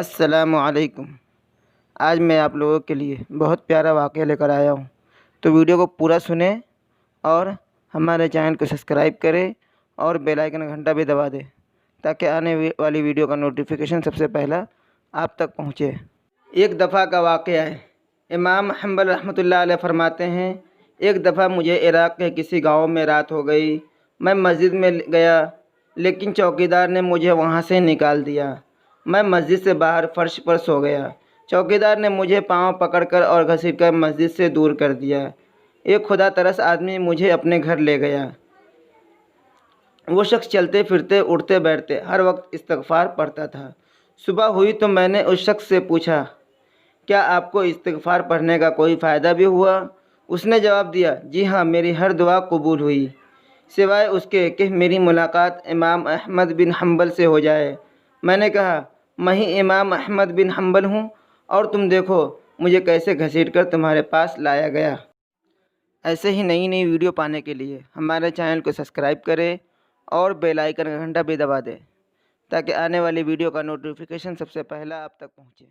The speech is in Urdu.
السلام علیکم۔ آج میں آپ لوگوں کے لیے بہت پیارا واقعہ لے کر آیا ہوں، تو ویڈیو کو پورا سنیں اور ہمارے چینل کو سبسکرائب کریں اور بیل آئیکن کا گھنٹہ بھی دبا دیں تاکہ آنے والی ویڈیو کا نوٹیفیکیشن سب سے پہلا آپ تک پہنچے۔ ایک دفعہ کا واقعہ ہے۔ امام حنبل رحمۃ اللہ علیہ فرماتے ہیں، ایک دفعہ مجھے عراق کے کسی گاؤں میں رات ہو گئی۔ میں مسجد میں گیا لیکن چوکیدار نے مجھے وہاں سے نکال دیا۔ میں مسجد سے باہر فرش پر سو گیا۔ چوکیدار نے مجھے پاؤں پکڑ کر اور گھسیٹ کر مسجد سے دور کر دیا۔ ایک خدا ترس آدمی مجھے اپنے گھر لے گیا۔ وہ شخص چلتے پھرتے اٹھتے بیٹھتے ہر وقت استغفار پڑھتا تھا۔ صبح ہوئی تو میں نے اس شخص سے پوچھا، کیا آپ کو استغفار پڑھنے کا کوئی فائدہ بھی ہوا؟ اس نے جواب دیا، جی ہاں، میری ہر دعا قبول ہوئی سوائے اس کے کہ میری ملاقات امام احمد بن حنبل سے ہو جائے۔ میں نے کہا، میں ہی امام احمد بن حنبل ہوں، اور تم دیکھو مجھے کیسے گھسیٹ کر تمہارے پاس لایا گیا۔ ایسے ہی نئی نئی ویڈیو پانے کے لیے ہمارے چینل کو سبسکرائب کریں اور بیل آئیکن کا گھنٹہ بھی دبا دیں تاکہ آنے والی ویڈیو کا نوٹیفیکیشن سب سے پہلا آپ تک پہنچے۔